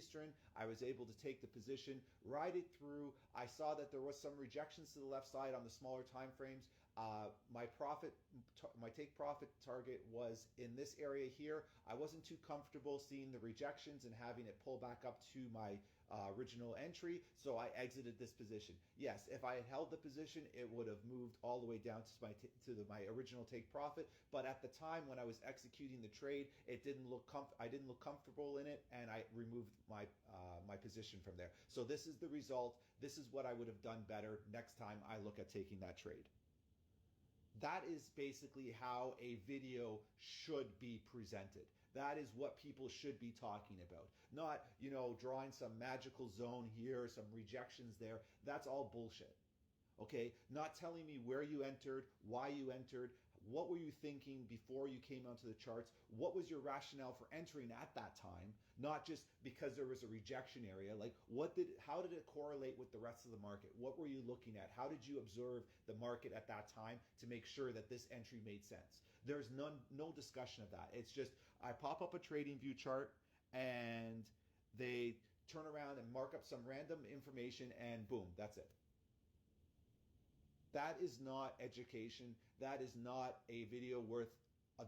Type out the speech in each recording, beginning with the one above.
Eastern. I was able to take the position, ride it through. I saw that there was some rejections to the left side on the smaller time frames. My take profit target was in this area here. I wasn't too comfortable seeing the rejections and having it pull back up to my original entry, so I exited this position. Yes, if I had held the position, it would have moved all the way down to my original take profit. But at the time when I was executing the trade, it didn't look I didn't look comfortable in it, and I removed my my position from there. So this is the result. This is what I would have done better next time I look at taking that trade. That is basically how a video should be presented. That is what people should be talking about. Not, drawing some magical zone here, some rejections there. That's all bullshit. Okay? Not telling me where you entered, why you entered, what were you thinking before you came onto the charts, what was your rationale for entering at that time, not just because there was a rejection area. Like, how did it correlate with the rest of the market? What were you looking at? How did you observe the market at that time to make sure that this entry made sense? There's no discussion of that. It's just, I pop up a trading view chart and they turn around and mark up some random information and boom, that's it. That is not education. That is not a video worth $1.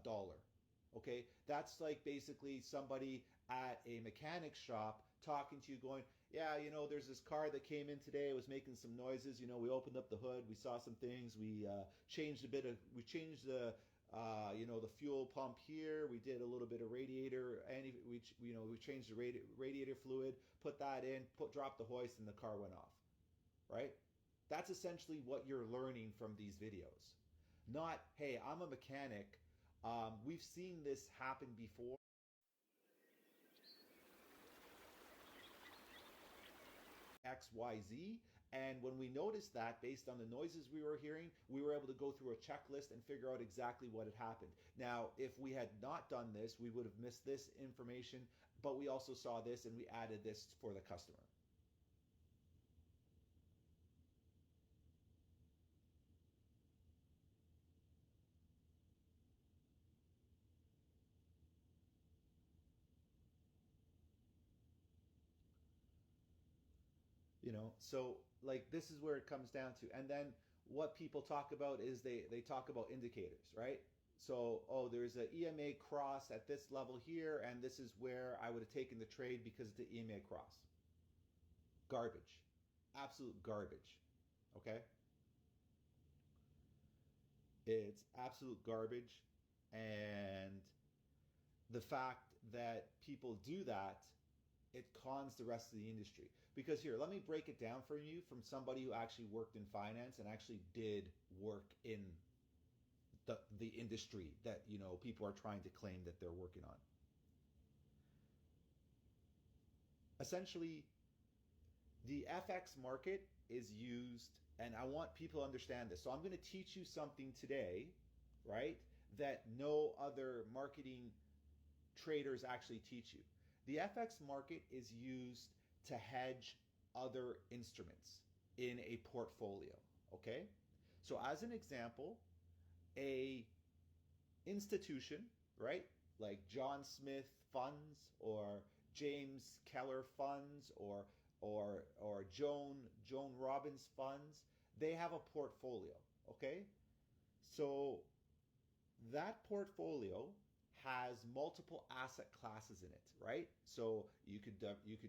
Okay? That's like basically somebody at a mechanic shop talking to you going, yeah, there's this car that came in today, it was making some noises, we opened up the hood, we saw some things, we changed the the fuel pump here, we did a little bit of radiator, and we changed the radiator fluid, put that in, dropped the hoist, and the car went off. Right? That's essentially what you're learning from these videos. Not, hey, I'm a mechanic. We've seen this happen before. XYZ, and when we noticed that, based on the noises we were hearing, we were able to go through a checklist and figure out exactly what had happened. Now, if we had not done this, we would have missed this information, but we also saw this and we added this for the customer. So like this is where it comes down to. And then what people talk about is they talk about indicators, right? So, there's an EMA cross at this level here, and this is where I would have taken the trade because of the EMA cross. Garbage. Absolute garbage. Okay? It's absolute garbage. And the fact that people do that, it cons the rest of the industry. Because here, let me break it down for you from somebody who actually worked in finance and actually did work in the industry that people are trying to claim that they're working on. Essentially, the FX market is used, and I want people to understand this. So I'm going to teach you something today, right, that no other marketing traders actually teach you. The FX market is used to hedge other instruments in a portfolio, okay? So as an example, a institution, right, like John Smith funds or James Keller funds or Joan Robbins funds, they have a portfolio, okay? So that portfolio has multiple asset classes in it, right? So you could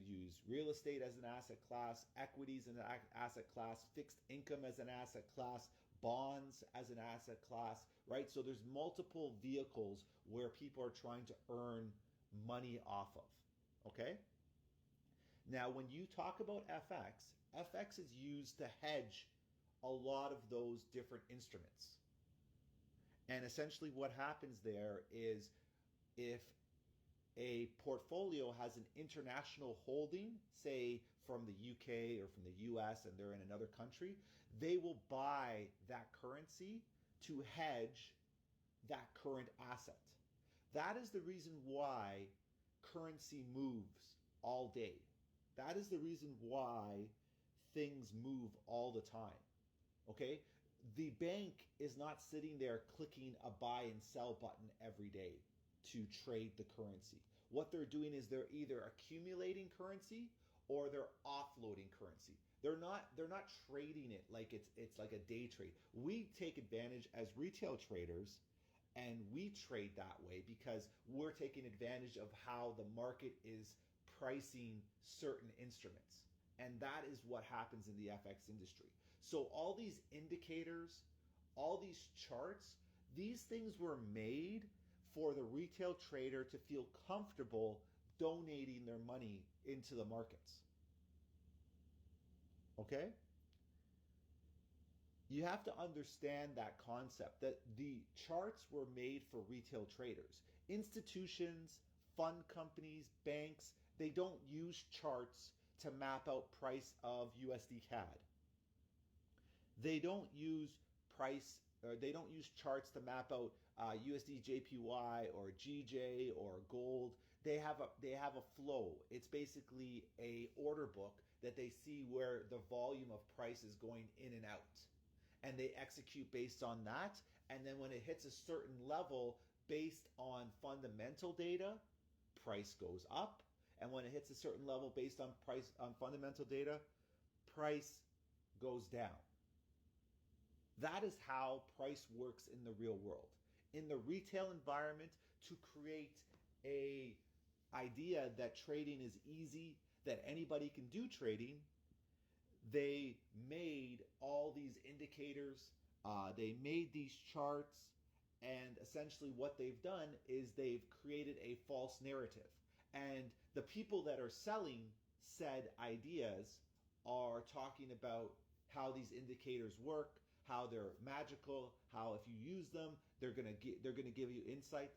use real estate as an asset class, equities as an asset class, fixed income as an asset class, bonds as an asset class, right? So there's multiple vehicles where people are trying to earn money off of, okay? Now, when you talk about FX, FX is used to hedge a lot of those different instruments. And essentially what happens there is if a portfolio has an international holding, say from the UK or from the US, and they're in another country, they will buy that currency to hedge that current asset. That is the reason why currency moves all day. That is the reason why things move all the time. Okay? The bank is not sitting there clicking a buy and sell button every day to trade the currency. what they're doing is they're either accumulating currency or they're offloading currency. They're not trading it like it's like a day trade. We take advantage as retail traders and we trade that way because we're taking advantage of how the market is pricing certain instruments. And that is what happens in the FX industry. So all these indicators, all these charts, these things were made for the retail trader to feel comfortable donating their money into the markets. Okay? You have to understand that concept that the charts were made for retail traders. Institutions, fund companies, banks, they don't use charts to map out price of USD CAD. They don't use price, or they don't use charts to map out USD JPY or GJ or gold. They have a flow. It's basically a order book that they see where the volume of price is going in and out. And they execute based on that. And then when it hits a certain level based on fundamental data, price goes up. And when it hits a certain level based on price on fundamental data, price goes down. That is how price works in the real world. In the retail environment, to create a idea that trading is easy, that anybody can do trading, they made all these indicators, they made these charts, and essentially what they've done is they've created a false narrative. And the people that are selling said ideas are talking about how these indicators work, how they're magical, how if you use them, they're gonna give you insight.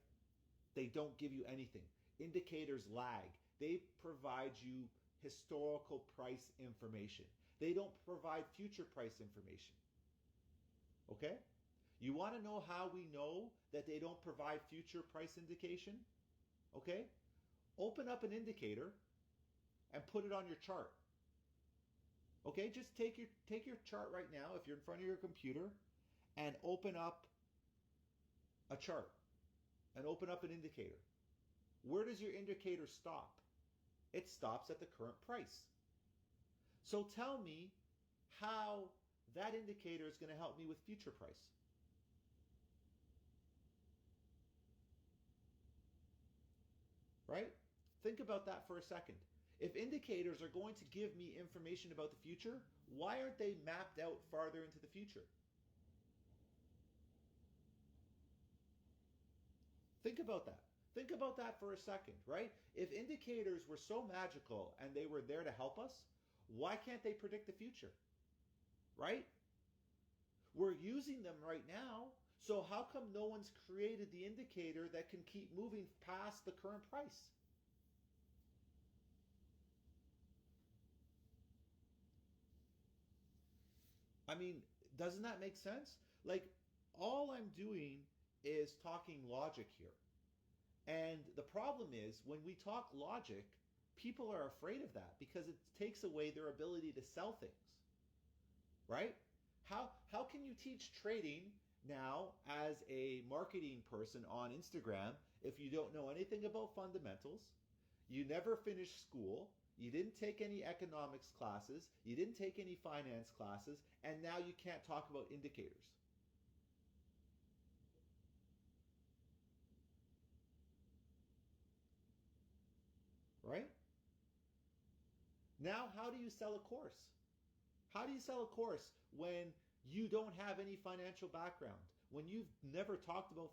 They don't give you anything. Indicators lag. They provide you historical price information. They don't provide future price information. Okay? You want to know how we know that they don't provide future price indication? Okay? Open up an indicator and put it on your chart. Okay? Just take your chart right now if you're in front of your computer and open up a chart and open up an indicator. Where does your indicator stop? It stops at the current price. So tell me how that indicator is going to help me with future price. Right? Think about that for a second. If indicators are going to give me information about the future, why aren't they mapped out farther into the future? Think about that. Think about that for a second, right? If indicators were so magical and they were there to help us, why can't they predict the future? Right? We're using them right now, so how come no one's created the indicator that can keep moving past the current price? I mean, doesn't that make sense? Like, all I'm doing is talking logic here. And the problem is, when we talk logic, people are afraid of that because it takes away their ability to sell things. Right? How can you teach trading now as a marketing person on Instagram if you don't know anything about fundamentals? You never finished school, you didn't take any economics classes, you didn't take any finance classes, and now you can't talk about indicators. Right? Now, how do you sell a course? How do you sell a course when you don't have any financial background? When you've never talked about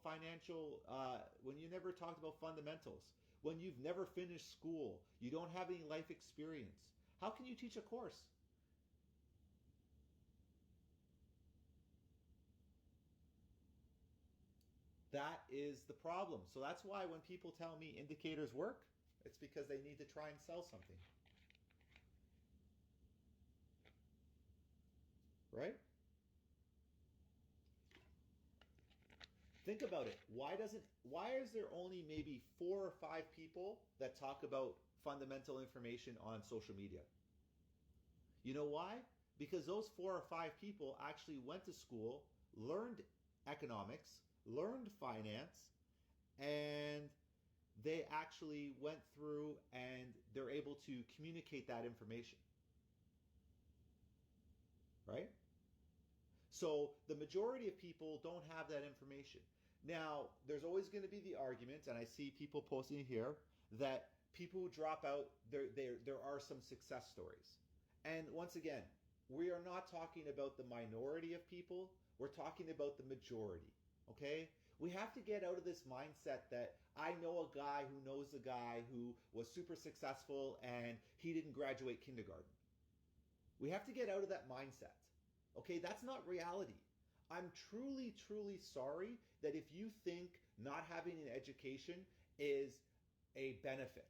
when you never talked about fundamentals, when you've never finished school, you don't have any life experience. How can you teach a course? That is the problem. So that's why when people tell me indicators work, it's because they need to try and sell something. Right? Think about it. Why is there only maybe 4 or 5 people that talk about fundamental information on social media? You know why? Because those 4 or 5 people actually went to school, learned economics, learned finance, and they actually went through and they're able to communicate that information, right? So the majority of people don't have that information. Now, there's always going to be the argument, and I see people posting here, that people who drop out, there are some success stories. And once again, we are not talking about the minority of people, we're talking about the majority, okay? We have to get out of this mindset that I know a guy who knows a guy who was super successful and he didn't graduate kindergarten. We have to get out of that mindset. Okay, that's not reality. I'm truly, truly sorry that if you think not having an education is a benefit,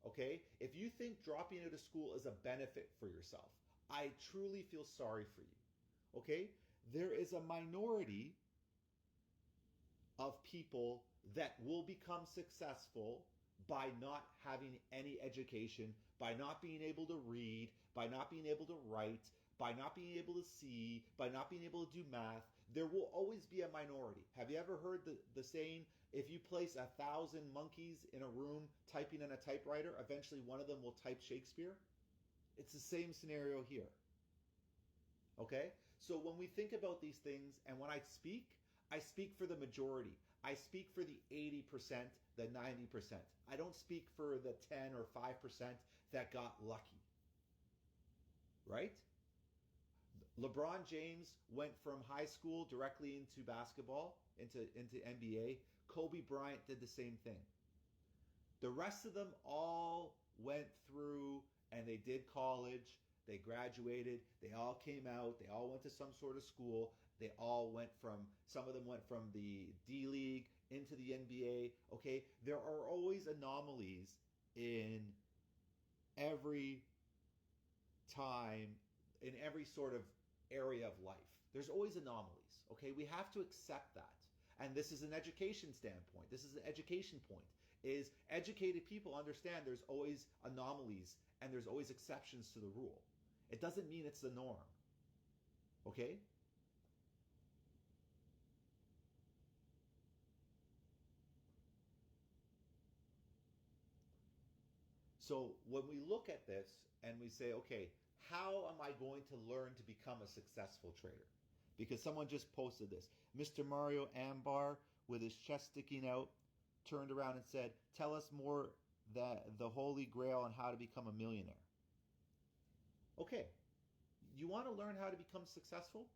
okay? If you think dropping out of school is a benefit for yourself, I truly feel sorry for you, okay? There is a minority of people that will become successful by not having any education, by not being able to read, by not being able to write, by not being able to see, by not being able to do math. There will always be a minority. Have you ever heard the saying, if you place 1,000 monkeys in a room typing on a typewriter, eventually one of them will type Shakespeare? It's the same scenario here. Okay? So when we think about these things, and when I speak for the majority. I speak for the 80%, the 90%. I don't speak for the 10 or 5% that got lucky. Right? LeBron James went from high school directly into basketball, into NBA. Kobe Bryant did the same thing. The rest of them all went through and they did college, they graduated, they all came out, they all went to some sort of school, they all went from, some of them went from the D League into the NBA. Okay, there are always anomalies in every time, in every sort of area of life. There's always anomalies. Okay, we have to accept that. And this is an education standpoint. This is an education point. Is educated people understand there's always anomalies and there's always exceptions to the rule. It doesn't mean it's the norm. Okay? So when we look at this and we say, okay, how am I going to learn to become a successful trader? Because someone just posted this. Mr. Mario Ambar, with his chest sticking out, turned around and said, tell us more that the holy grail on how to become a millionaire. Okay, you want to learn how to become successful?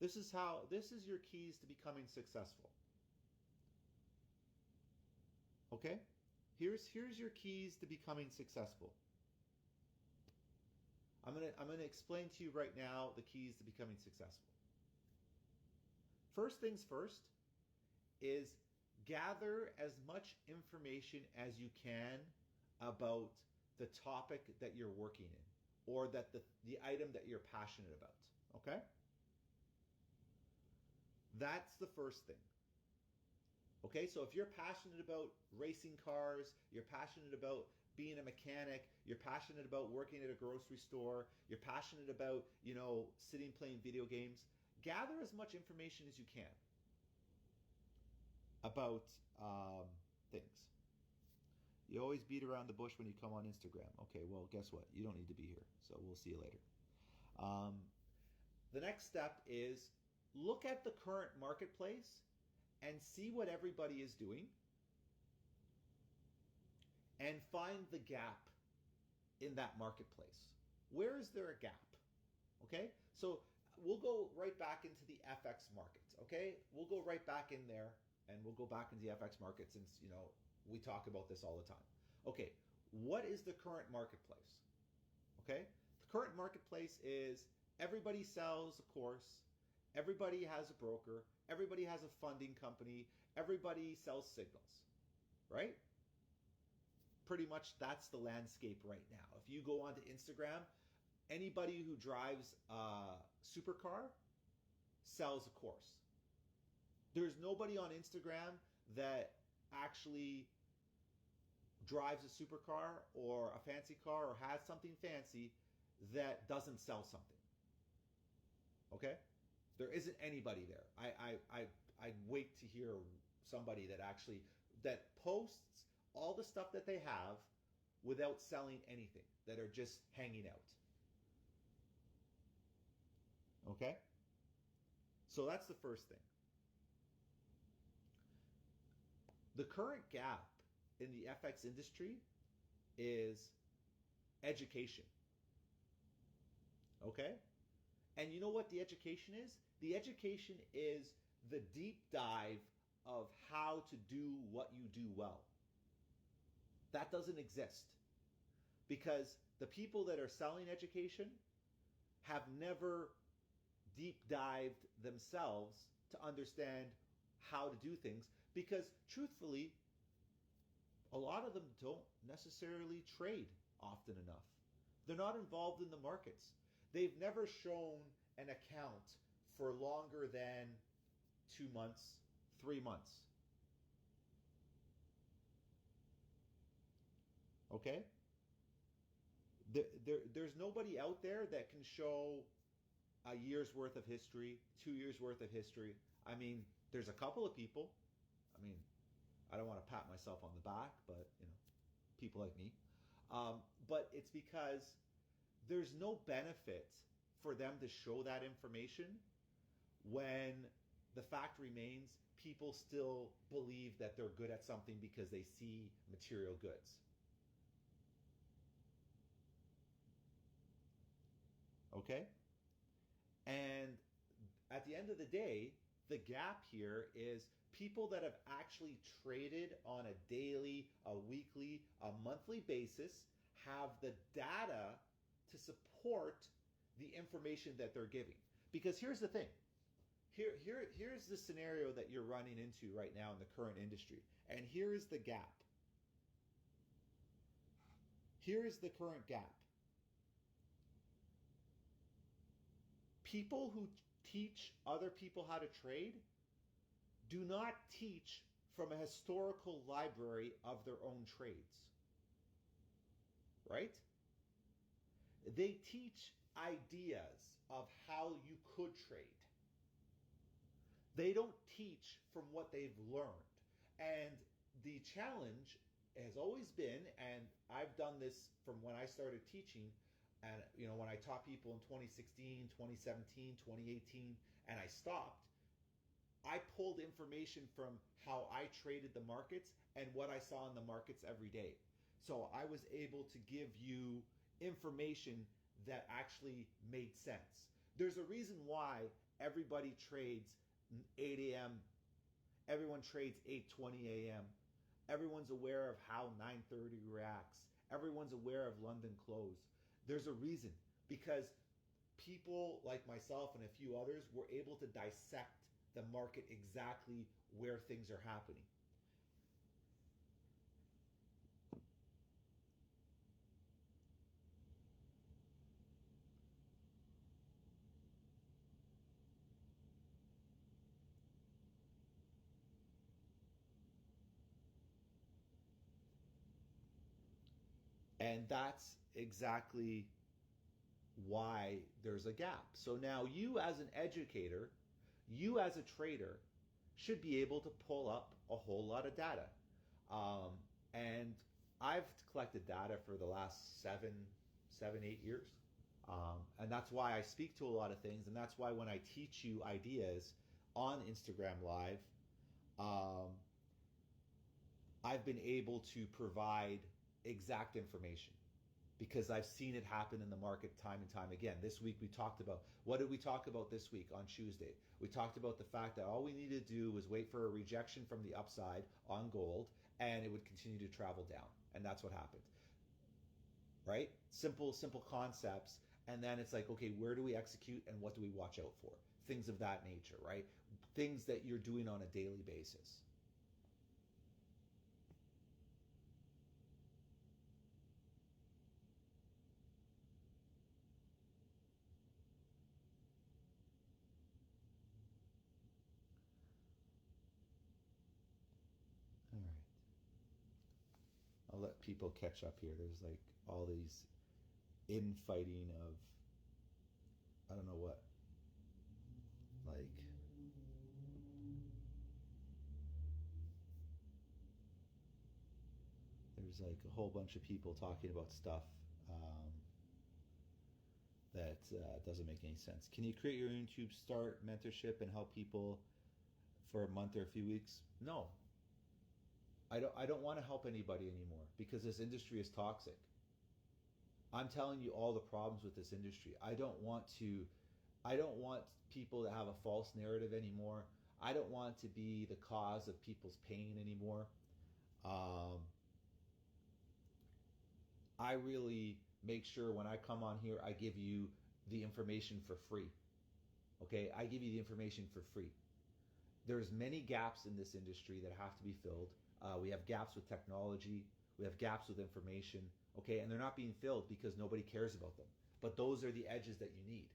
This is your keys to becoming successful. Okay? Here's your keys to becoming successful. I'm gonna explain to you right now the keys to becoming successful. First things first is gather as much information as you can about the topic that you're working in, or that the item that you're passionate about. Okay? That's the first thing. Okay, so if you're passionate about racing cars, you're passionate about being a mechanic, you're passionate about working at a grocery store, you're passionate about, sitting playing video games, gather as much information as you can about things. You always beat around the bush when you come on Instagram. Okay, well, guess what? You don't need to be here, so we'll see you later. The next step is look at the current marketplace and see what everybody is doing and find the gap in that marketplace. Where is there a gap? Okay, so we'll go right back into the FX markets. Okay, we'll go right back in there and we'll go back into the FX market since, we talk about this all the time. Okay, what is the current marketplace? Okay, the current marketplace is everybody sells a course, everybody has a broker, everybody has a funding company, everybody sells signals, right? Pretty much that's the landscape right now. If you go onto Instagram, anybody who drives a supercar sells a course. There's nobody on Instagram that actually drives a supercar or a fancy car or has something fancy that doesn't sell something. Okay? There isn't anybody there. I wait to hear somebody that actually that posts all the stuff that they have without selling anything, that are just hanging out. Okay? So that's the first thing. The current gap in the FX industry is education. Okay? And you know what the education is? The education is the deep dive of how to do what you do well. That doesn't exist. Because the people that are selling education have never deep dived themselves to understand how to do things, because truthfully, a lot of them don't necessarily trade often enough. They're not involved in the markets. They've never shown an account for longer than 2 months, 3 months. Okay? There's nobody out there that can show a year's worth of history, 2 years worth of history. I mean, there's a couple of people. I mean, I don't want to pat myself on the back, but people like me. But it's because there's no benefit for them to show that information when the fact remains people still believe that they're good at something because they see material goods. Okay? And at the end of the day, the gap here is people that have actually traded on a daily, a weekly, a monthly basis have the data to support the information that they're giving. Because here's the thing. Here's the scenario that you're running into right now in the current industry. And here is the gap. Here is the current gap. People who teach other people how to trade do not teach from a historical library of their own trades. Right? They teach ideas of how you could trade. They don't teach from what they've learned. And the challenge has always been, and I've done this from when I started teaching, and when I taught people in 2016, 2017, 2018, and I stopped, I pulled information from how I traded the markets and what I saw in the markets every day. So I was able to give you information that actually made sense. There's a reason why everybody trades 8 a.m. Everyone trades 8:20 a.m. Everyone's aware of how 9:30 reacts. Everyone's aware of London close. There's a reason, because people like myself and a few others were able to dissect the market exactly where things are happening. And that's exactly why there's a gap. So now you as an educator, you as a trader, should be able to pull up a whole lot of data. And I've collected data for the last 8 years. And that's why I speak to a lot of things. And that's why when I teach you ideas on Instagram Live, I've been able to provide exact information, because I've seen it happen in the market time and time again. This week we talked about, what did we talk about this week on Tuesday? We talked about the fact that all we needed to do was wait for a rejection from the upside on gold, and it would continue to travel down. And that's what happened. Right? Simple concepts. And then it's like, okay, where do we execute and what do we watch out for? Things of that nature, right? Things that you're doing on a daily basis. All right. I'll let people catch up here. There's like all these infighting of, I don't know what, like, There's like a whole bunch of people talking about stuff that doesn't make any sense. Can you create your YouTube start mentorship and help people for a month or a few weeks? No, I don't want to help anybody anymore because this industry is toxic. I'm telling you all the problems with this industry. I don't want people to have a false narrative anymore. I don't want to be the cause of people's pain anymore. I really make sure when I come on here, I give you the information for free. Okay, I give you the information for free. There's many gaps in this industry that have to be filled. We have gaps with technology. We have gaps with information. Okay, and they're not being filled because nobody cares about them. But those are the edges that you need.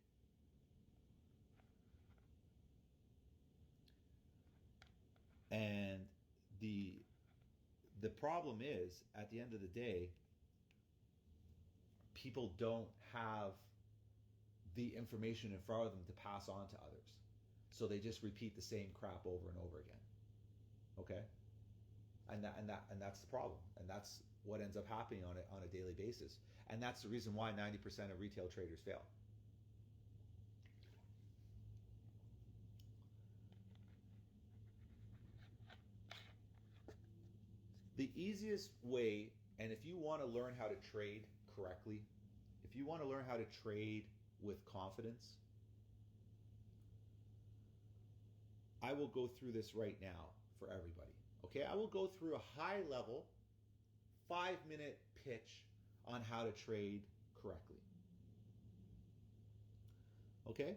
And the problem is, at the end of the day, people don't have the information in front of them to pass on to others. So they just repeat the same crap over and over again. Okay? And that's the problem. And that's what ends up happening on a daily basis. And that's the reason why 90% of retail traders fail. The easiest way, and if you want to learn how to trade correctly, if you want to learn how to trade with confidence, I will go through this right now for everybody. Okay, I will go through a high level 5-minute pitch on how to trade correctly. Okay,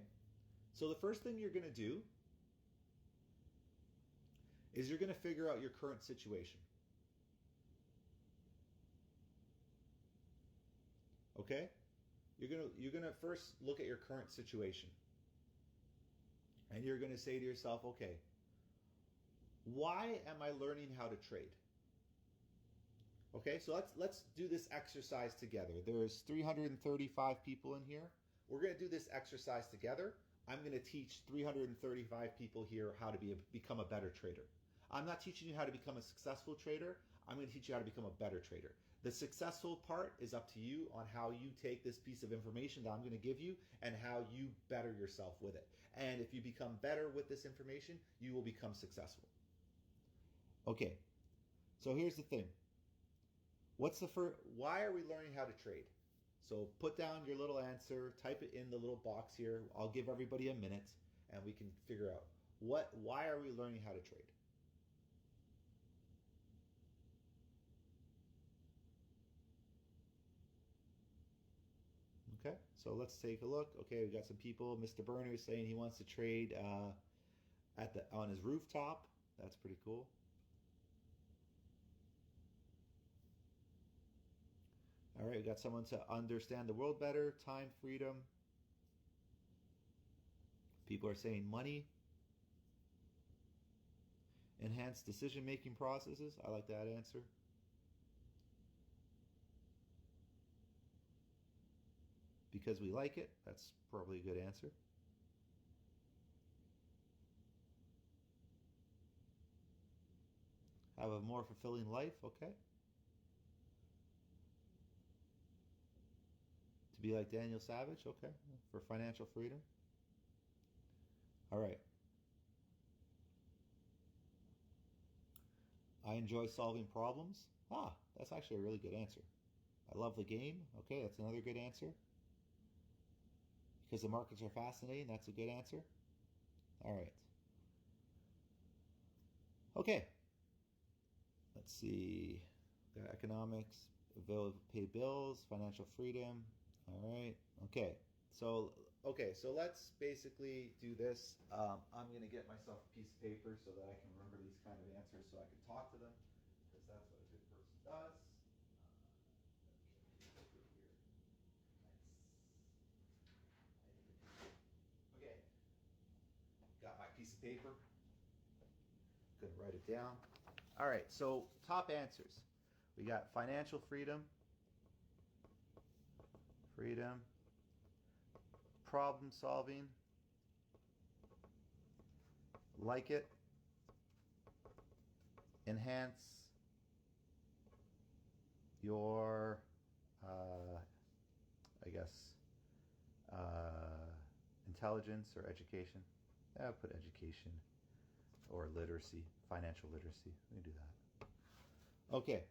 so the first thing you're going to do is you're going to figure out your current situation. Okay, you're gonna first look at your current situation, and you're gonna say to yourself, okay, why am I learning how to trade? Okay, so let's do this exercise together. There's 335 people in here. We're gonna do this exercise together. I'm gonna teach 335 people here how to become a better trader. I'm not teaching you how to become a successful trader. I'm gonna teach you how to become a better trader. The successful part is up to you on how you take this piece of information that I'm going to give you and how you better yourself with it. And if you become better with this information, you will become successful. Okay, so here's the thing. Why are we learning how to trade? So put down your little answer, type it in the little box here. I'll give everybody a minute and we can figure out why are we learning how to trade? Okay, so let's take a look. Okay, we got some people. Mr. Burner is saying he wants to trade on his rooftop. That's pretty cool. All right, we got someone to understand the world better, time, freedom. People are saying money, enhanced decision-making processes. I like that answer. Because we like it. That's probably a good answer. Have a more fulfilling life. Okay. To be like Daniel Savage. Okay. For financial freedom. All right. I enjoy solving problems. That's actually a really good answer. I love the game. Okay, that's another good answer. Because the markets are fascinating. That's a good answer. All right. Okay. Let's see. Got economics, ability to pay bills, financial freedom. All right. Okay. So let's basically do this. I'm going to get myself a piece of paper so that I can remember these kind of answers so I can talk to them, because that's what a good person does. Okay. Got my piece of paper. Gonna write it down. All right, so top answers. We got financial freedom, problem solving, like it, enhance, your, I guess, intelligence or education. Yeah, I'll put education or literacy, financial literacy. Let me do that. Okay.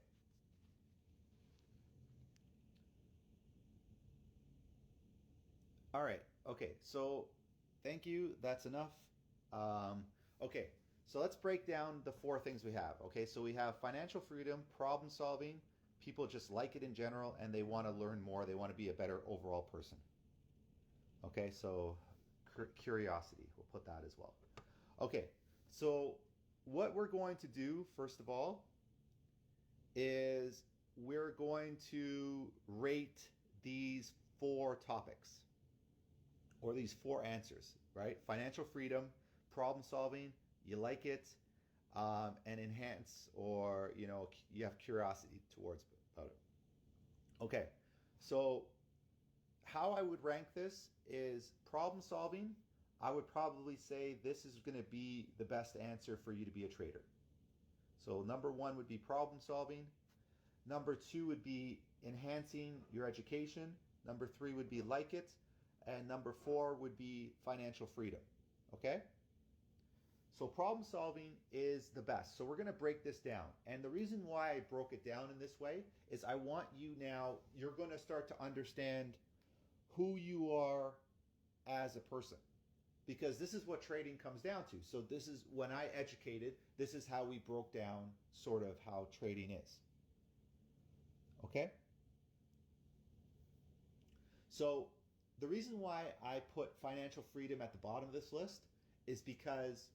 All right. Okay. So thank you. That's enough. Okay. So let's break down the four things we have. Okay. So we have financial freedom, problem solving. People just like it in general and they want to learn more. They want to be a better overall person. Okay. So curiosity. We'll put that as well. Okay. So what we're going to do, first of all, is we're going to rate these four topics or these four answers, right? Financial freedom, problem solving, you like it, and enhance, or you have curiosity towards about it. Okay, so how I would rank this is problem solving. I would probably say this is going to be the best answer for you to be a trader. So number one would be problem solving. Number two would be enhancing your education. Number three would be like it. And number four would be financial freedom. Okay? So problem solving is the best. So we're going to break this down. And the reason why I broke it down in this way is I want you now, you're going to start to understand who you are as a person. Because this is what trading comes down to. So this is, when I educated, this is how we broke down sort of how trading is. Okay? So the reason why I put financial freedom at the bottom of this list is because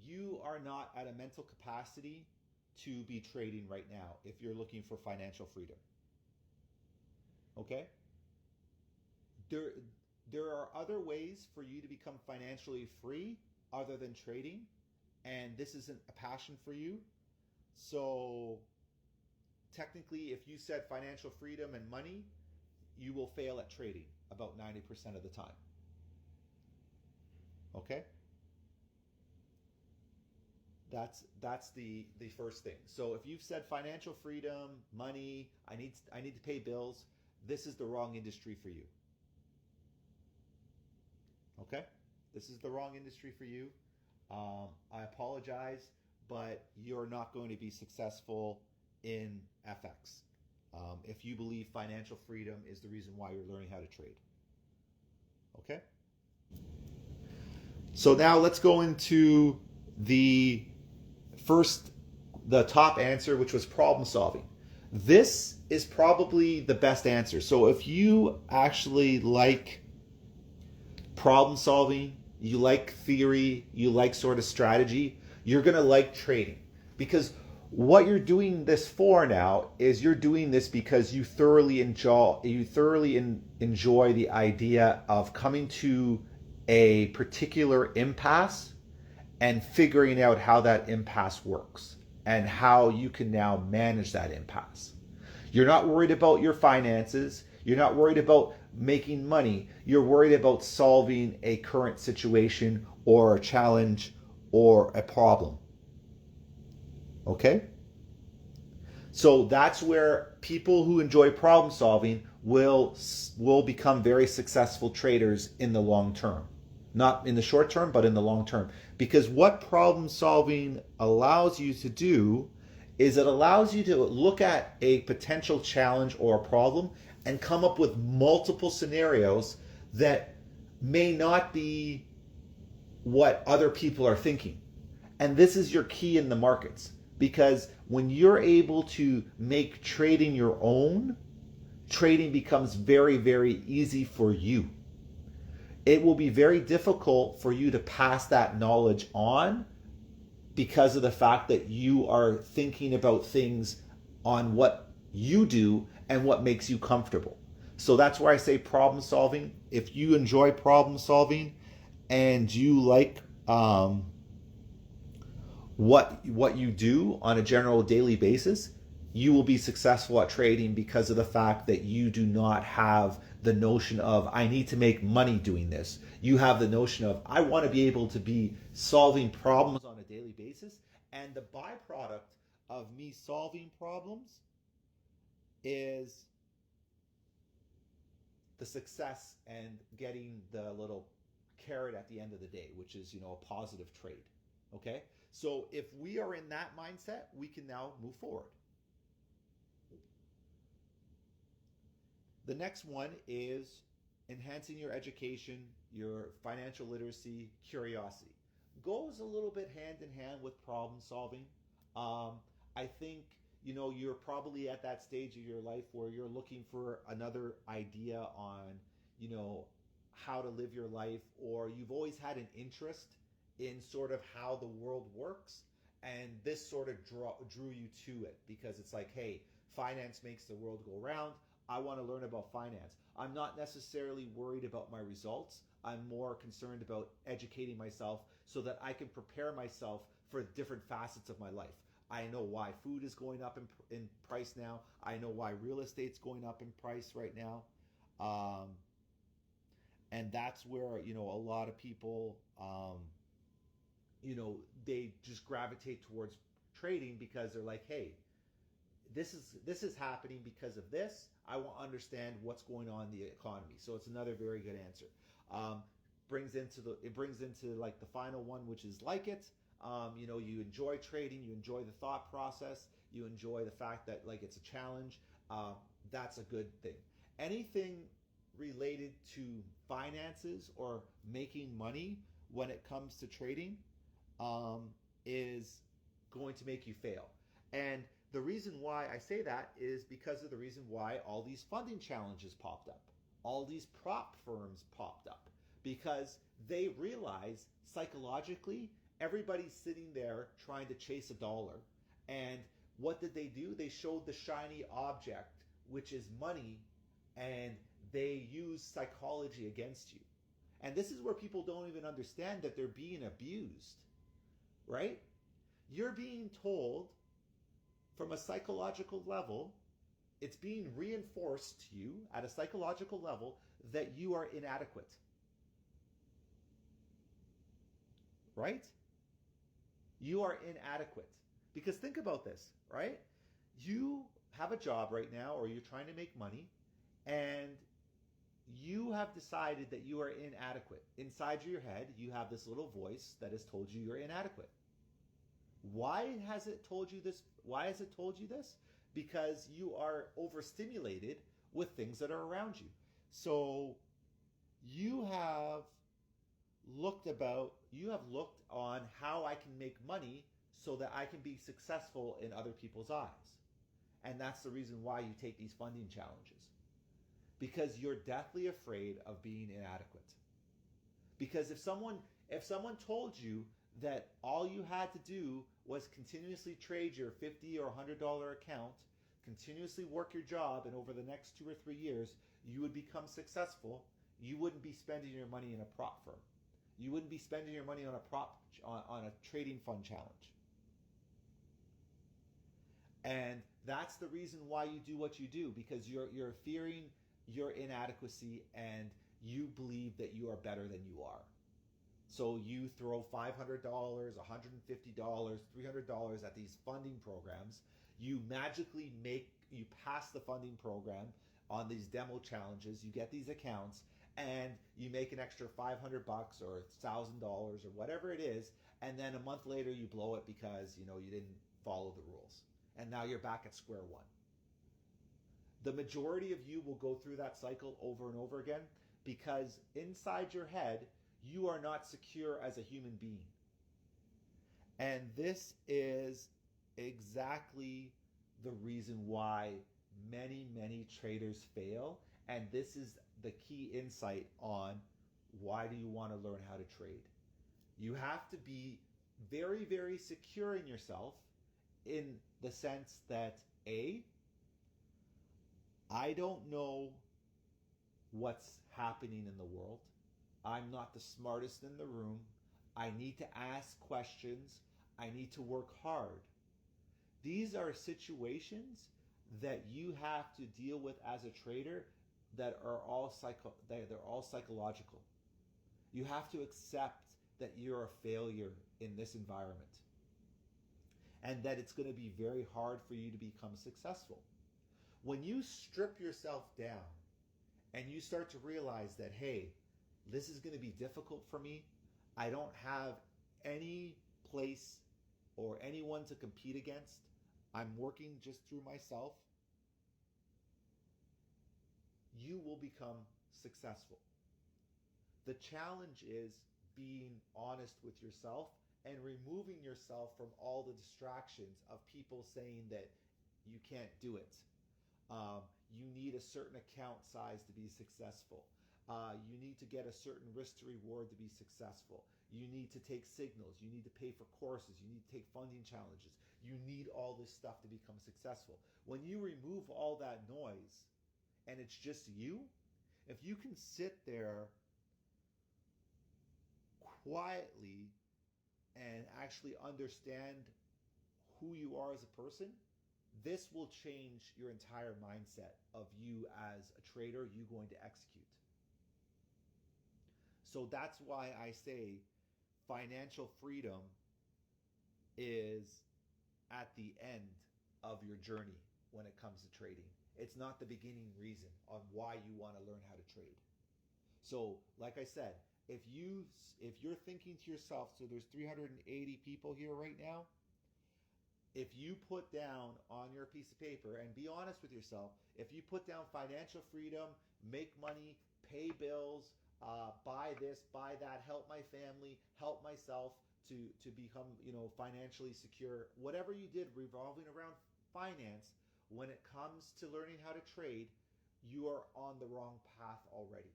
you are not at a mental capacity to be trading right now if you're looking for financial freedom. Okay? There are other ways for you to become financially free other than trading, and this isn't a passion for you. So technically, if you said financial freedom and money, you will fail at trading about 90% of the time. Okay? That's the first thing. So if you've said financial freedom, money, I need to pay bills, this is the wrong industry for you. Okay? This is the wrong industry for you. I apologize, but you're not going to be successful in FX. If you believe financial freedom is the reason why you're learning how to trade. Okay? So now let's go into the top answer, which was problem solving. This is probably the best answer. So if you actually like problem solving, you like theory, you like sort of strategy, you're going to like trading. Because what you're doing this for now is you're doing this because you thoroughly enjoy the idea of coming to a particular impasse and figuring out how that impasse works and how you can now manage that impasse. You're not worried about your finances. You're not worried about making money. You're worried about solving a current situation or a challenge or a problem. Okay? So that's where people who enjoy problem solving will become very successful traders in the long term. Not in the short term, but in the long term. Because what problem solving allows you to do is it allows you to look at a potential challenge or a problem and come up with multiple scenarios that may not be what other people are thinking. And this is your key in the markets. Because when you're able to make trading your own, trading becomes very, very easy for you. It will be very difficult for you to pass that knowledge on because of the fact that you are thinking about things on what you do and what makes you comfortable. So that's why I say problem solving. If you enjoy problem solving and you like what you do on a general daily basis, you will be successful at trading because of the fact that you do not have the notion of, I need to make money doing this. You have the notion of, I want to be able to be solving problems on a daily basis. And the byproduct of me solving problems is the success and getting the little carrot at the end of the day, which is, a positive trade. Okay? So if we are in that mindset, we can now move forward. The next one is enhancing your education, your financial literacy, curiosity. Goes a little bit hand in hand with problem solving. I think, you're probably at that stage of your life where you're looking for another idea on, how to live your life, or you've always had an interest in sort of how the world works, and this sort of drew you to it because it's like, hey, finance makes the world go round. I want to learn about finance. I'm not necessarily worried about my results. I'm more concerned about educating myself so that I can prepare myself for different facets of my life. I know why food is going up in price now. I know why real estate's going up in price right now. And that's where, a lot of people, they just gravitate towards trading because they're like, hey, this is happening because of this. I want to understand what's going on in the economy. So it's another very good answer. It brings into like the final one, which is like it. You enjoy trading, you enjoy the thought process, you enjoy the fact that like it's a challenge. That's a good thing. Anything related to finances or making money when it comes to trading is going to make you fail. And the reason why I say that is because of the reason why all these funding challenges popped up. All these prop firms popped up because they realize psychologically everybody's sitting there trying to chase a dollar. And what did they do? They showed the shiny object, which is money, and they use psychology against you. And this is where people don't even understand that they're being abused, right? You're being told from a psychological level, it's being reinforced to you at a psychological level that you are inadequate. Right? You are inadequate. Because think about this, right? You have a job right now, or you're trying to make money, and you have decided that you are inadequate. Inside your head, you have this little voice that has told you you're inadequate. Why has it told you this? Why has it told you this? Because you are overstimulated with things that are around you. So you have looked on how I can make money so that I can be successful in other people's eyes. And that's the reason why you take these funding challenges. Because you're deathly afraid of being inadequate. Because if someone told you that all you had to do was continuously trade your $50 or $100 account, continuously work your job, and over the next 2 or 3 years you would become successful, you wouldn't be spending your money in a prop firm. You wouldn't be spending your money on a trading fund challenge. And that's the reason why you do what you do, because you're fearing your inadequacy and you believe that you are better than you are. So you throw $500, $150, $300 at these funding programs. You magically you pass the funding program on these demo challenges. You get these accounts and you make an extra $500 or $1,000 or whatever it is. And then a month later you blow it because you didn't follow the rules. And now you're back at square one. The majority of you will go through that cycle over and over again because inside your head, you are not secure as a human being. And this is exactly the reason why many, many traders fail. And this is the key insight on why do you want to learn how to trade. You have to be very, very secure in yourself in the sense that A, I don't know what's happening in the world. I'm not the smartest in the room. I need to ask questions. I need to work hard. These are situations that you have to deal with as a trader that are all psychological. You have to accept that you're a failure in this environment and that it's going to be very hard for you to become successful. When you strip yourself down and you start to realize that, hey, this is going to be difficult for me, I don't have any place or anyone to compete against, I'm working just through myself, you will become successful. The challenge is being honest with yourself and removing yourself from all the distractions of people saying that you can't do it. You need a certain account size to be successful. You need to get a certain risk to reward to be successful. You need to take signals. You need to pay for courses. You need to take funding challenges. You need all this stuff to become successful. When you remove all that noise and it's just you, if you can sit there quietly and actually understand who you are as a person, this will change your entire mindset of you as a trader, you going to execute. So that's why I say financial freedom is at the end of your journey when it comes to trading. It's not the beginning reason on why you want to learn how to trade. So, like I said, if you're thinking to yourself, so there's 380 people here right now, if you put down on your piece of paper, and be honest with yourself, if you put down financial freedom, make money, pay bills, buy this, buy that, help my family, help myself to become, financially secure, whatever you did revolving around finance, when it comes to learning how to trade, you are on the wrong path already.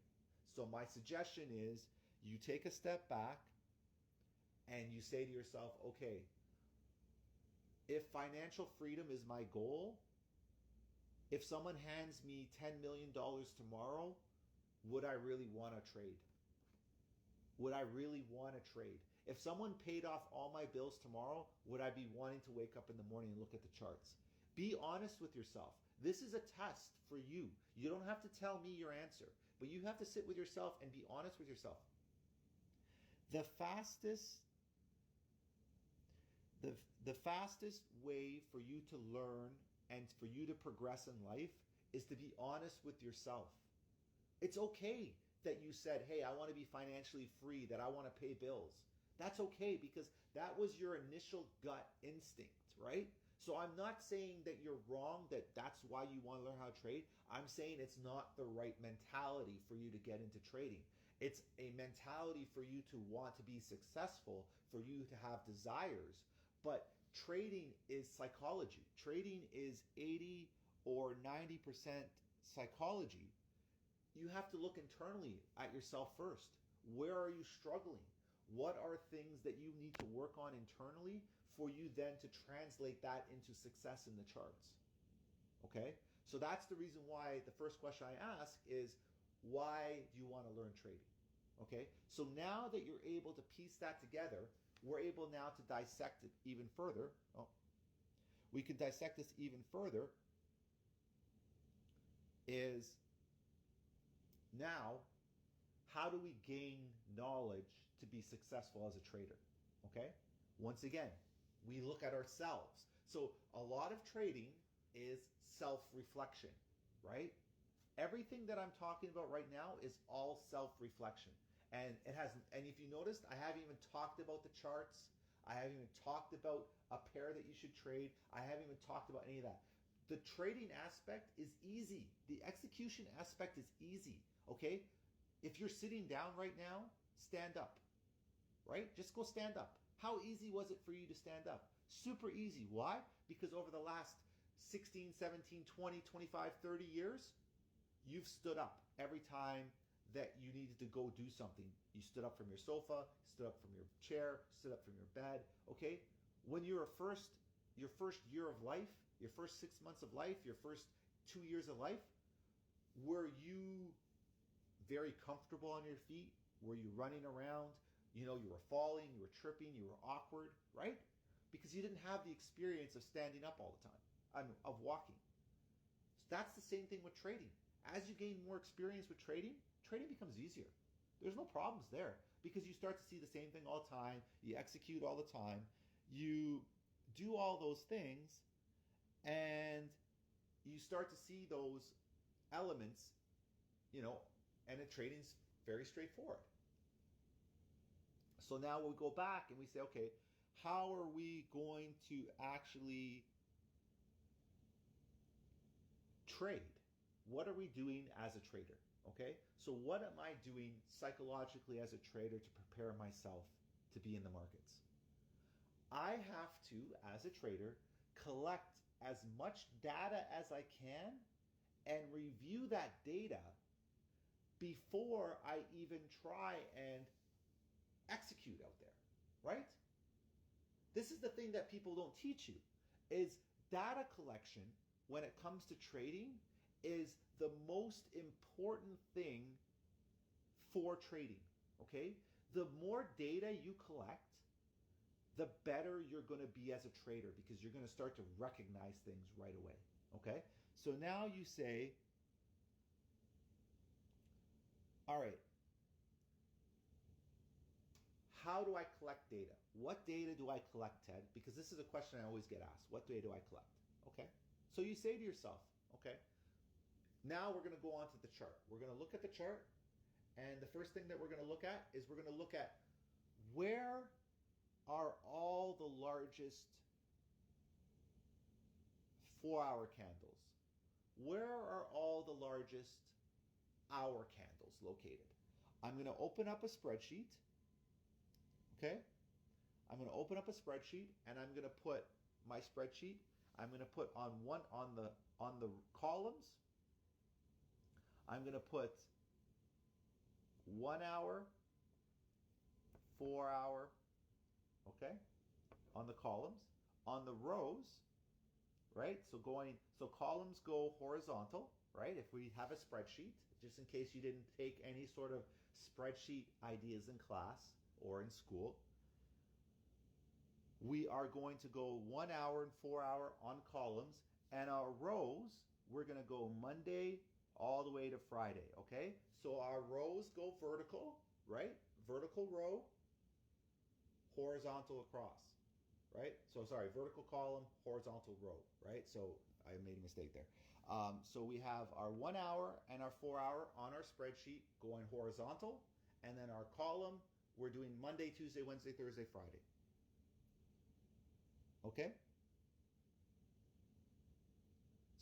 So my suggestion is you take a step back and you say to yourself, okay, if financial freedom is my goal, if someone hands me $10 million tomorrow, would I really want to trade? Would I really want to trade? If someone paid off all my bills tomorrow, would I be wanting to wake up in the morning and look at the charts? Be honest with yourself. This is a test for you. You don't have to tell me your answer, but you have to sit with yourself and be honest with yourself. The fastest way for you to learn and for you to progress in life is to be honest with yourself. It's okay that you said, hey, I want to be financially free, that I want to pay bills. That's okay, because that was your initial gut instinct, right? So I'm not saying that you're wrong, that's why you want to learn how to trade. I'm saying it's not the right mentality for you to get into trading. It's a mentality for you to want to be successful, for you to have desires. But trading is psychology. Trading is 80 or 90% psychology. You have to look internally at yourself first. Where are you struggling? What are things that you need to work on internally for you then to translate that into success in the charts? Okay? So that's the reason why the first question I ask is, why do you want to learn trading? Okay? So now that you're able to piece that together, we're able now to dissect it even further. We can dissect this even further. Is now, how do we gain knowledge to be successful as a trader? Okay? Once again, we look at ourselves. So a lot of trading is self-reflection, right? Everything that I'm talking about right now is all self-reflection. And if you noticed, I haven't even talked about the charts. I haven't even talked about a pair that you should trade. I haven't even talked about any of that. The trading aspect is easy. The execution aspect is easy, okay? If you're sitting down right now, stand up, right? Just go stand up. How easy was it for you to stand up? Super easy. Why? Because over the last 16, 17, 20, 25, 30 years, you've stood up every time that you needed to go do something. You stood up from your sofa, stood up from your chair, stood up from your bed, okay? When you're your first year of life, your first 6 months of life, your first 2 years of life, were you very comfortable on your feet? Were you running around? You were falling, you were tripping, you were awkward, right? Because you didn't have the experience of standing up all the time, of walking. So that's the same thing with trading. As you gain more experience with trading becomes easier. There's no problems there because you start to see the same thing all the time. You execute all the time. You do all those things and you start to see those elements, and the trading's very straightforward. So now we go back and we say, okay, how are we going to actually trade? What are we doing as a trader? Okay, so what am I doing psychologically as a trader to prepare myself to be in the markets? I have to, as a trader, collect as much data as I can and review that data before I even try and execute out there, right? This is the thing that people don't teach you, is data collection when it comes to trading is the most important thing for trading, okay? The more data you collect, the better you're going to be as a trader, because you're going to start to recognize things right away, okay? So now you say, all right, how do I collect data? What data do I collect, Ted? Because this is a question I always get asked. What data do I collect? Okay. So you say to yourself, okay, now we're going to go on to the chart. We're going to look at the chart, and the first thing that we're going to look at is we're going to look at where are all the largest 4-hour candles? Where are all the largest hour candles located? I'm going to open up a spreadsheet. Okay? I'm going to open up a spreadsheet, and I'm going to put my spreadsheet. I'm going to put on the columns. I'm going to put 1 hour, 4 hour, okay, on the columns. On the rows, right? So columns go horizontal, right? If we have a spreadsheet, just in case you didn't take any sort of spreadsheet ideas in class or in school, we are going to go 1 hour and 4 hour on columns, and our rows, we're going to go Monday all the way to Friday, okay? So our rows go vertical, right? Vertical row, horizontal across, right? So sorry, vertical column, horizontal row, right? So I made a mistake there. So we have our 1 hour and our 4 hour on our spreadsheet going horizontal, and then our column, we're doing Monday, Tuesday, Wednesday, Thursday, Friday. Okay?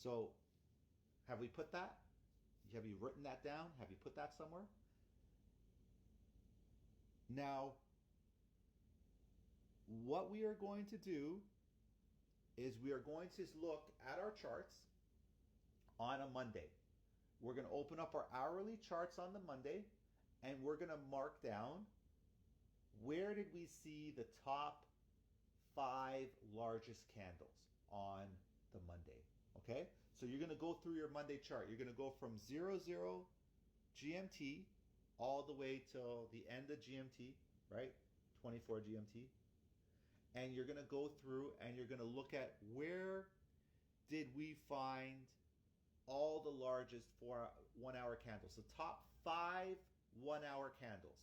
So have we put that? Have you written that down? Have you put that somewhere? Now, what we are going to do is we are going to look at our charts on a Monday. We're going to open up our hourly charts on the Monday, and we're going to mark down where did we see the top 5 largest candles on the Monday. Okay? So you're going to go through your Monday chart. You're going to go from 00 GMT all the way till the end of GMT, right? 24 GMT. And you're going to go through and you're going to look at where did we find all the largest 1 hour candles, the top 5 1 hour candles,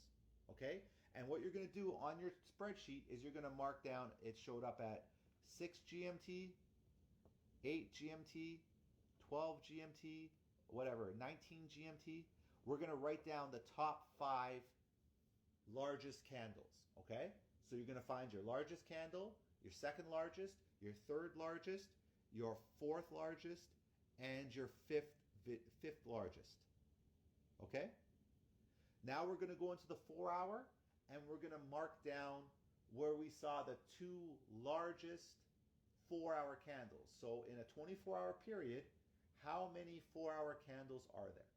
okay? And what you're going to do on your spreadsheet is you're going to mark down, it showed up at 6 GMT, 8 GMT, 12 GMT, whatever, 19 GMT. We're going to write down the top 5 largest candles, okay? So you're going to find your largest candle, your second largest, your third largest, your fourth largest, and your fifth largest. Okay? Now we're going to go into the 4 hour, and we're going to mark down where we saw the 2 largest 4 hour candles. So in a 24-hour period, how many 4 hour candles are there?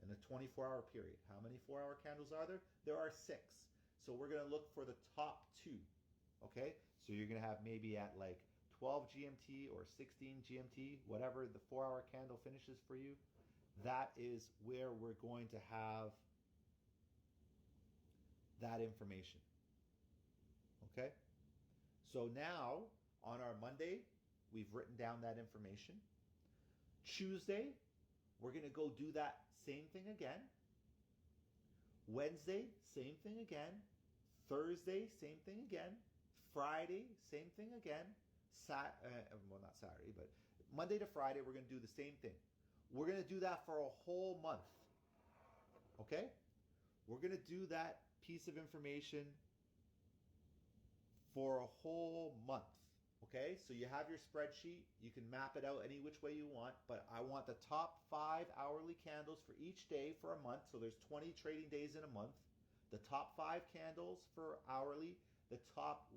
In a 24-hour period, how many 4 hour candles are there? There are 6. So we're going to look for the top 2, okay? So you're going to have maybe at like 12 GMT or 16 GMT, whatever the 4 hour candle finishes for you, that is where we're going to have that information, okay? So now, on our Monday, we've written down that information. Tuesday, we're going to go do that same thing again. Wednesday, same thing again. Thursday, same thing again. Friday, same thing again. Well, not Saturday, but Monday to Friday, we're going to do the same thing. We're going to do that for a whole month. Okay? We're going to do that piece of information for a whole month. Okay, so you have your spreadsheet. You can map it out any which way you want, but I want the top 5 hourly candles for each day for a month. So there's 20 trading days in a month. The top 5 candles for hourly, the top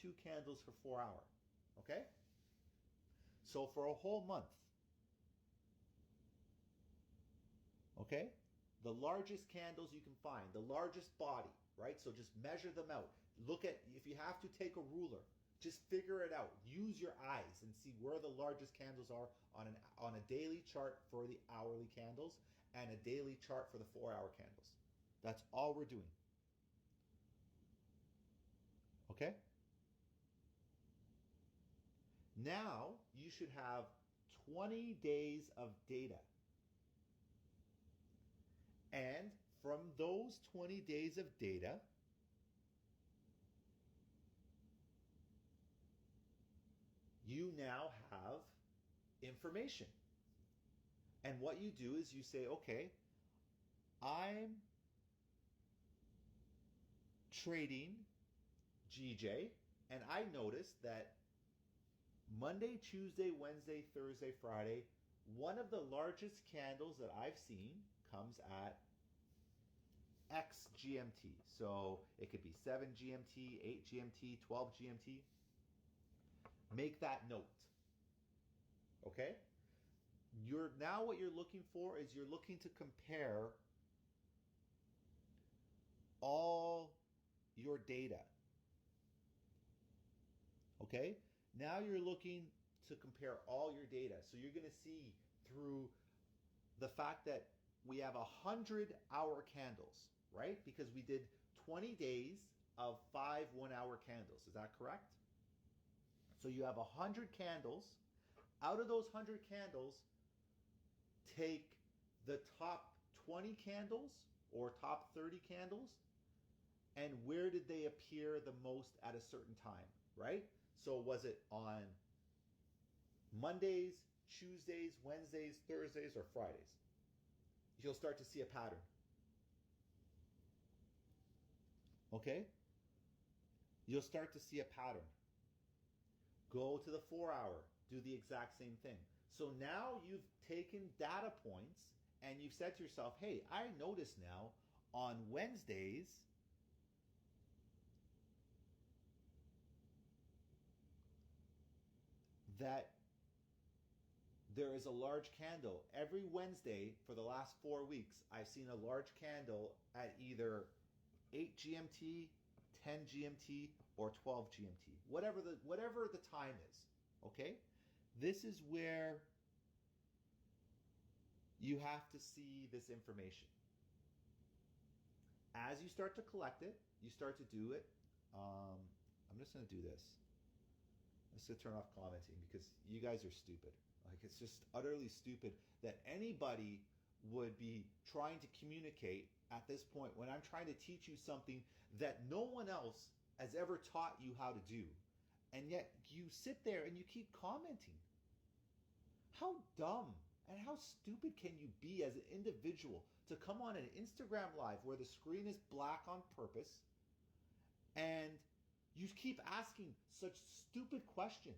2 candles for 4 hour. Okay? So for a whole month. Okay? The largest candles you can find, the largest body, right? So just measure them out. Look at, if you have to take a ruler, just figure it out. Use your eyes and see where the largest candles are on a daily chart for the hourly candles and a daily chart for the 4-hour candles. That's all we're doing. Okay? Now you should have 20 days of data. And from those 20 days of data, you now have information. And what you do is you say, okay, I'm trading GJ, and I noticed that Monday, Tuesday, Wednesday, Thursday, Friday, one of the largest candles that I've seen comes at X GMT. So it could be 7 GMT, 8 GMT, 12 GMT. Make that note. Okay? Now what you're looking for is you're looking to compare all your data. Okay? Now you're looking to compare all your data. So you're going to see through the fact that we have 100-hour candles, right? Because we did 20 days of 5 1-hour candles. Is that correct? So you have 100 candles. Out of those 100 candles, take the top 20 candles or top 30 candles, and where did they appear the most at a certain time, right? So was it on Mondays, Tuesdays, Wednesdays, Thursdays, or Fridays? You'll start to see a pattern. Okay? You'll start to see a pattern. Go to the 4-hour, do the exact same thing. So now you've taken data points and you've said to yourself, hey, I notice now on Wednesdays that there is a large candle. Every Wednesday for the last 4 weeks, I've seen a large candle at either 8 GMT, 10 GMT, or 12 GMT, whatever the time is, okay? This is where you have to see this information. As you start to collect it, you start to do it. I'm just going to do this. I'm just going to turn off commenting because you guys are stupid. Like, it's just utterly stupid that anybody would be trying to communicate at this point when I'm trying to teach you something that no one else has ever taught you how to do. And yet you sit there and you keep commenting. How dumb and how stupid can you be as an individual to come on an Instagram live where the screen is black on purpose and you keep asking such stupid questions?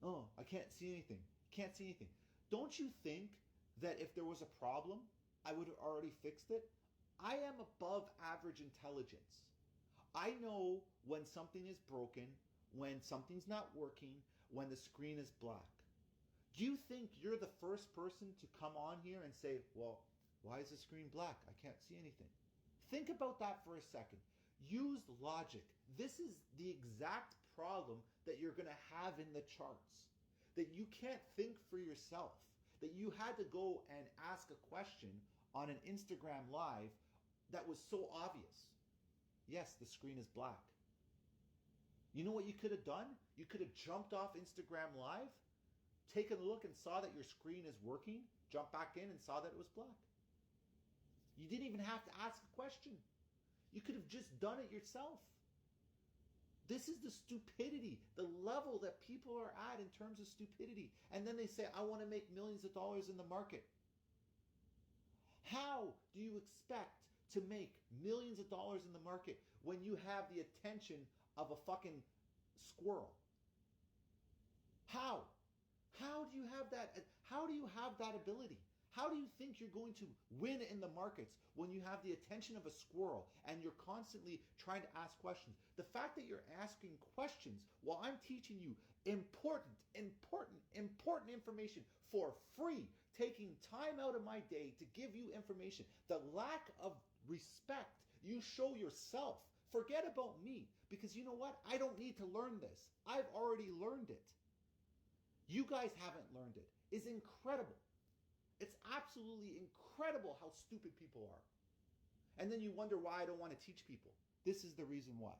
Oh, I can't see anything. Can't see anything. Don't you think that if there was a problem, I would have already fixed it? I am above average intelligence. I know when something is broken, when something's not working, when the screen is black. Do you think you're the first person to come on here and say, well, why is the screen black? I can't see anything. Think about that for a second. Use logic. This is the exact problem that you're going to have in the charts. That you can't think for yourself. That you had to go and ask a question on an Instagram live that was so obvious. Yes, the screen is black. You know what you could have done? You could have jumped off Instagram live, taken a look and saw that your screen is working, jumped back in and saw that it was black. You didn't even have to ask a question. You could have just done it yourself. This is the stupidity, the level that people are at in terms of stupidity. And then they say, I want to make millions of dollars in the market. How do you expect to make millions of dollars in the market when you have the attention of a fucking squirrel? How? How do you have that? How do you have that ability? How do you think you're going to win in the markets when you have the attention of a squirrel and you're constantly trying to ask questions? The fact that you're asking questions while I'm teaching you important information for free, taking time out of my day to give you information, the lack of respect you show yourself. Forget about me, because you know what? I don't need to learn this. I've already learned it. You guys haven't learned it. It's incredible. It's absolutely incredible how stupid people are. And then you wonder why I don't want to teach people. This is the reason why.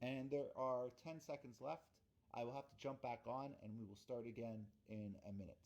And there are 10 seconds left. I will have to jump back on and we will start again in a minute.